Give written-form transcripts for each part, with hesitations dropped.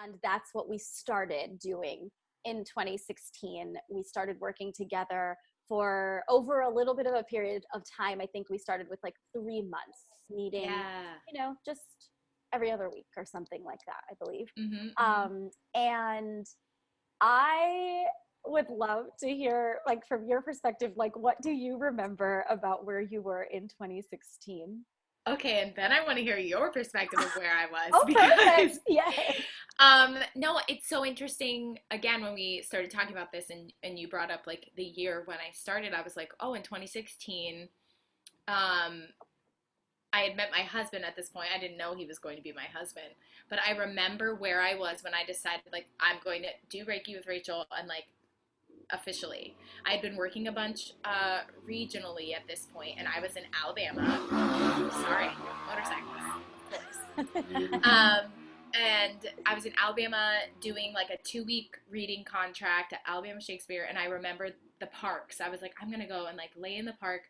And that's what we started doing in 2016. We started working together for over a little bit of a period of time. I think we started with like 3 months meeting, just every other week or something like that, I believe. And I would love to hear, like, from your perspective, like, what do you remember about where you were in 2016? Okay, and then I want to hear your perspective of where I was. Oh, perfect. Yes. No, it's so interesting. Again, when we started talking about this and you brought up like the year when I started, I was like, oh, in 2016, I had met my husband at this point. I didn't know he was going to be my husband, but I remember where I was when I decided, like, I'm going to do Reiki with Rachel, and like officially. I had been working a bunch regionally at this point, and I was in Alabama. Sorry, motorcycles, of course. And I was in Alabama doing like a 2-week reading contract at Alabama Shakespeare, and I remember the parks. I was like, I'm gonna go and like lay in the park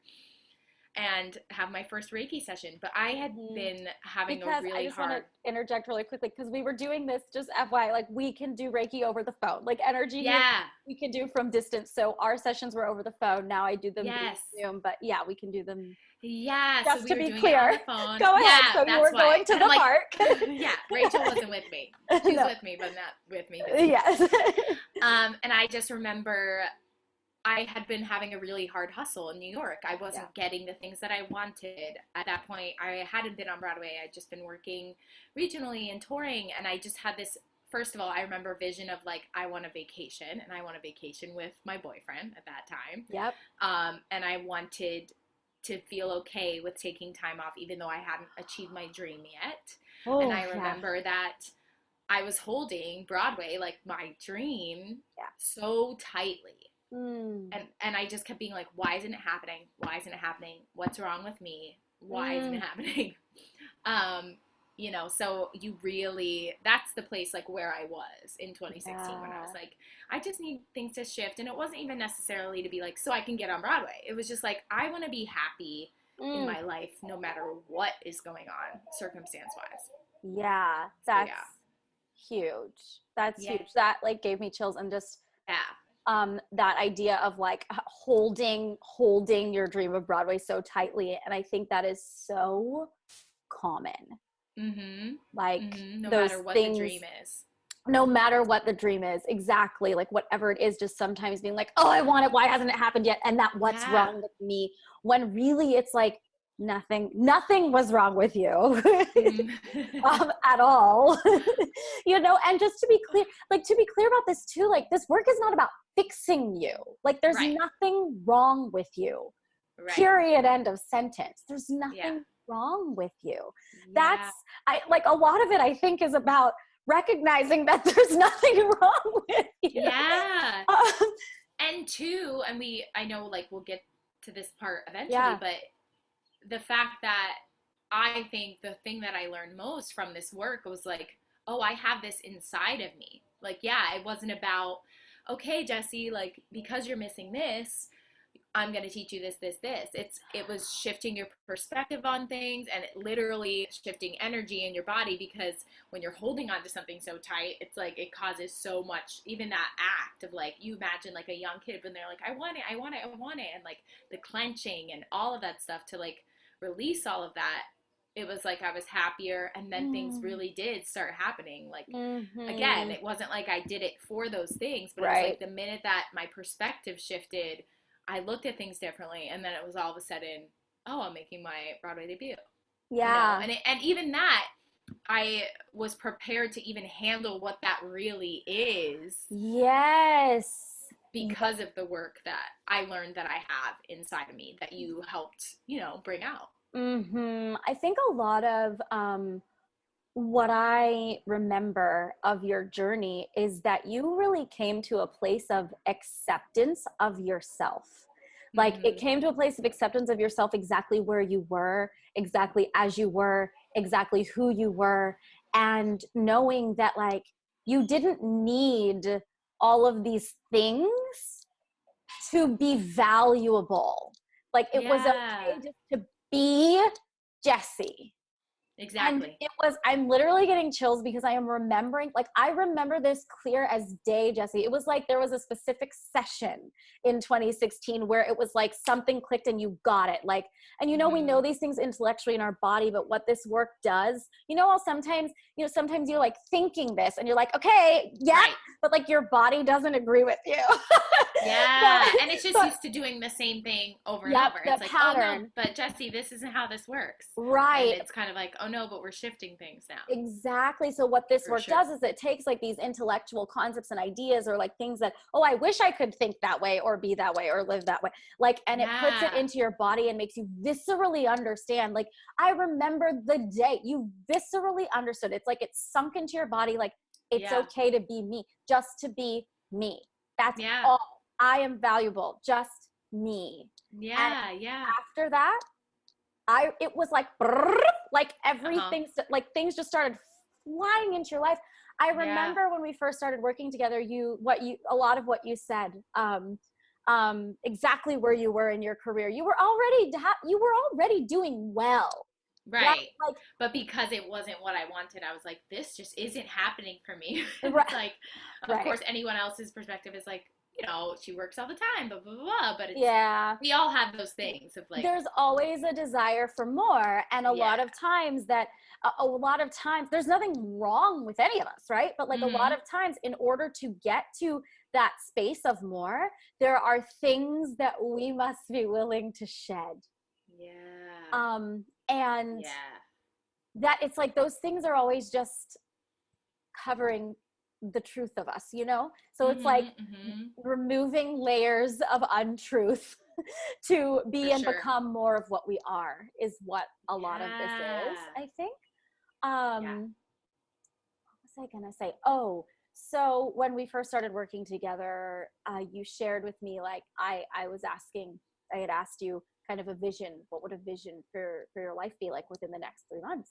and have my first Reiki session. But I had been having a really I just want to interject really quickly, because we were doing this, just FYI, like, we can do Reiki over the phone, like energy we can do from distance. So our sessions were over the phone. Now I do them via Zoom, but yeah, we we can do them. Yeah, just so to be clear. Go ahead. Yeah, so you were going to the park. Yeah, Rachel wasn't with me. She was with me, but not with me. Yes. And I just remember I had been having a really hard hustle in New York. I wasn't getting the things that I wanted. At that point, I hadn't been on Broadway. I'd just been working regionally and touring, and I just had this, first of all, I remember vision of like, I want a vacation, and I want a vacation with my boyfriend at that time. Yep. And I wanted to feel okay with taking time off, even though I hadn't achieved my dream yet. And I remember that I was holding Broadway, like my dream, so tightly. And I just kept being like, why isn't it happening? Why isn't it happening? What's wrong with me? Why isn't it happening? So you really, that's the place like where I was in 2016 when I was like, I just need things to shift. And it wasn't even necessarily to be like, so I can get on Broadway. It was just like, I want to be happy in my life, no matter what is going on circumstance-wise. Yeah, that's huge. That's huge. That like gave me chills, and just that idea of like holding your dream of Broadway so tightly. And I think that is so common. Like no those matter what things, the dream is. No matter what the dream is, exactly. Like whatever it is, just sometimes being like, oh, I want it. Why hasn't it happened yet? And that what's wrong with me, when really it's like, nothing was wrong with you at all. And just to be clear about this too, like this work is not about fixing you. Like there's nothing wrong with you. Period. End of sentence. There's nothing wrong with you. That's a lot of it, I think, is about recognizing that there's nothing wrong with you. And two, and I know like we'll get to this part eventually, but the fact that I think the thing that I learned most from this work was like, oh, I have this inside of me. Like, it wasn't about, okay, Jessie, like, because you're missing this, I'm going to teach you this. It was shifting your perspective on things, and it literally shifting energy in your body, because when you're holding on to something so tight, it's like, it causes so much, even that act of like, you imagine like a young kid when they're like, I want it. And like the clenching and all of that stuff, to like release all of that. It was like I was happier, and then things really did start happening. Like, again, it wasn't like I did it for those things, but it was like the minute that my perspective shifted, I looked at things differently, and then it was all of a sudden, oh, I'm making my Broadway debut. And even that, I was prepared to even handle what that really is. Because of the work that I learned that I have inside of me that you helped, bring out. I think a lot of what I remember of your journey is that you really came to a place of acceptance of yourself. Like it came to a place of acceptance of yourself exactly where you were, exactly as you were, exactly who you were, and knowing that like you didn't need all of these things to be valuable. Like it was okay just to be Jessie. Exactly. And it I'm literally getting chills because I am remembering, like, I remember this clear as day, Jessie. It was like there was a specific session in 2016 where it was like something clicked and you got it. Like, and you know, we know these things intellectually in our body, but what this work does, you know, sometimes you're like thinking this and you're like, okay, yeah, right. But like your body doesn't agree with you. Yeah. And it's just used to doing the same thing over and over. It's like, pattern. Oh no, but Jessie, this isn't how this works. Right. And it's kind of like, oh no, but we're shifting things now. Exactly. So what this work does is it takes like these intellectual concepts and ideas or like things that, oh, I wish I could think that way or be that way or live that way. Like, and it puts it into your body and makes you viscerally understand. Like, I remember the day you viscerally understood. It's like it's sunk into your body. Like, it's okay to be me, just to be me. That's all. I am valuable, just me. Yeah. And yeah. After that, it was like, like everything, like things just started flying into your life. I remember when we first started working together, a lot of what you said, exactly where you were in your career. You were already doing well. Right. Like, but because it wasn't what I wanted, I was like, this just isn't happening for me. It's like, of course, anyone else's perspective is like, you know, she works all the time, blah, blah, blah, blah. But it's, we all have those things of like, there's always a desire for more. And a lot of times there's nothing wrong with any of us, right? But like a lot of times in order to get to that space of more, there are things that we must be willing to shed. And that it's like those things are always just covering the truth of us, you know? So it's like removing layers of untruth to be and become more of what we are is what a lot of this is, I think. What was I gonna say? Oh, so when we first started working together, you shared with me, like, I had asked you kind of a vision. What would a vision for your life be like within the next 3 months?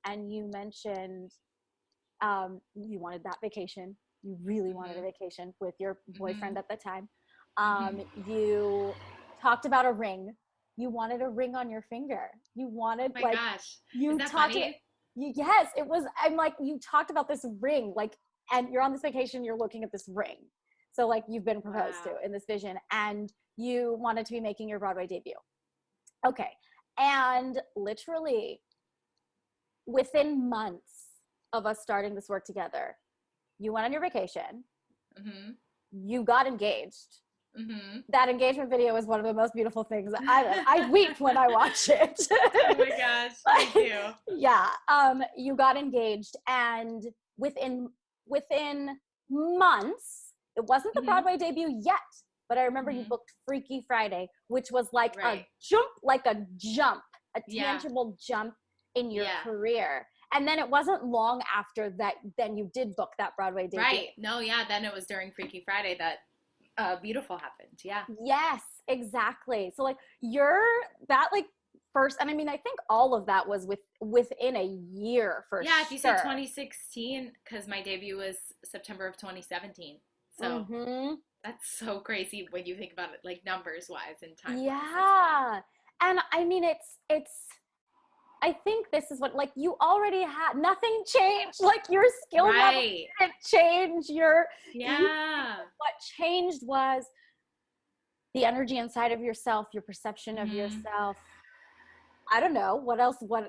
And you mentioned you wanted that vacation. You really wanted a vacation with your boyfriend at the time. You talked about a ring. You wanted a ring on your finger. You wanted, oh my gosh. You Is that talked funny? Yes, it was. I'm like, you talked about this ring, like, and you're on this vacation, you're looking at this ring. So like you've been proposed to in this vision, and you wanted to be making your Broadway debut. Okay. And literally within months of us starting this work together, you went on your vacation. You got engaged. That engagement video is one of the most beautiful things. I weep when I watch it. Oh my gosh, thank you. Yeah. You got engaged, and within months, it wasn't the Broadway debut yet, but I remember you booked Freaky Friday, which was like a jump, a tangible jump in your career. And then it wasn't long after that, then you did book that Broadway debut. Right. No, then it was during Freaky Friday that Beautiful happened. Yeah. Yes, exactly. So like first, and I mean, I think all of that was within a year for sure. Yeah, if you say 2016, because my debut was September of 2017. So that's so crazy when you think about it, like numbers wise and time. Yeah. And I mean, I think this is what, like, you already had, nothing changed, like your skill level didn't change, what changed was the energy inside of yourself, your perception of yourself. I don't know what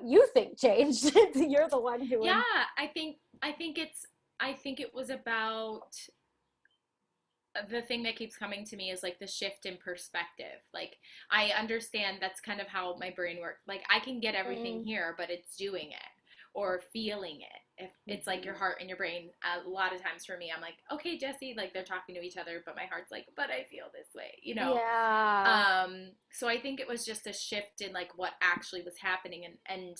you think changed. You're the one who I think it was about, the thing that keeps coming to me is like the shift in perspective. Like, I understand that's kind of how my brain works. Like, I can get everything here, but it's doing it or feeling it. If it's like your heart and your brain, a lot of times for me, I'm like, okay, Jessie, like they're talking to each other, but my heart's like, but I feel this way, you know? Yeah. So I think it was just a shift in like what actually was happening, and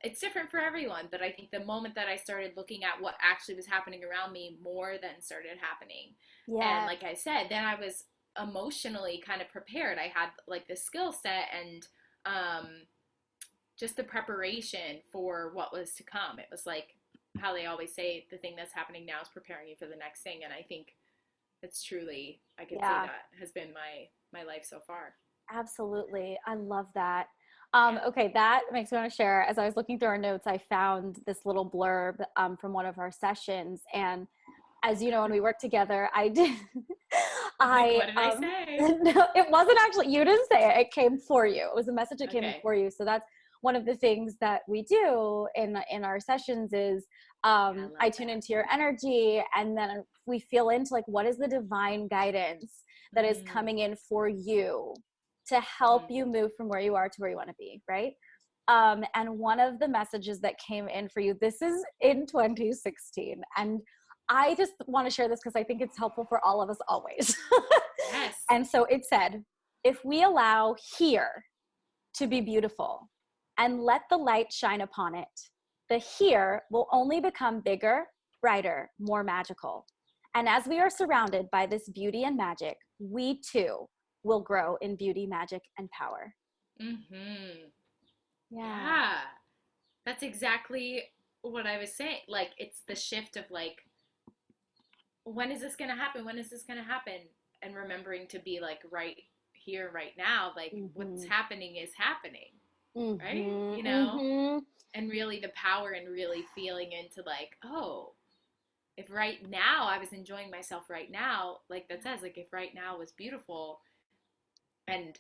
it's different for everyone, but I think the moment that I started looking at what actually was happening around me, more than started happening. And like I said, then I was emotionally kind of prepared. I had like the skill set and just the preparation for what was to come. It was like how they always say, the thing that's happening now is preparing you for the next thing. And I think it's truly, I could say that has been my life so far. Absolutely. I love that. Okay, that makes me want to share. As I was looking through our notes, I found this little blurb from one of our sessions. And as you know, when we worked together, I did, Like, I, what did I say? no, it wasn't actually, you didn't say it. It came for you. It was a message that came in Okay. for you. So that's one of the things that we do in our sessions is I love I tune that. into your energy, and then we feel into like, what is the divine guidance that is Mm, coming in for you to help mm, you move from where you are to where you want to be, right? And one of the messages that came in for you, this is in 2016, and I just want to share this because I think it's helpful for all of us always. yes. And so it said, if we allow here to be beautiful and let the light shine upon it, the here will only become bigger, brighter, more magical. And as we are surrounded by this beauty and magic, we too will grow in beauty, magic, and power. Mm-hmm. Yeah. Yeah. That's exactly what I was saying. Like, it's the shift of like, when is this gonna happen? When is this gonna happen? And remembering to be like right here, right now, like what's Mm-hmm. happening is happening, right? Mm-hmm. You know? Mm-hmm. And really the power and really feeling into like, oh, if right now I was enjoying myself right now, like that says, like if right now was beautiful, and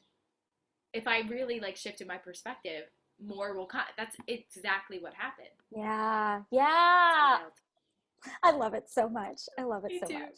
if I really like shifted my perspective, more will come. That's exactly what happened. Yeah. It's Yeah. wild. I love it so much. I love it Me so too. much.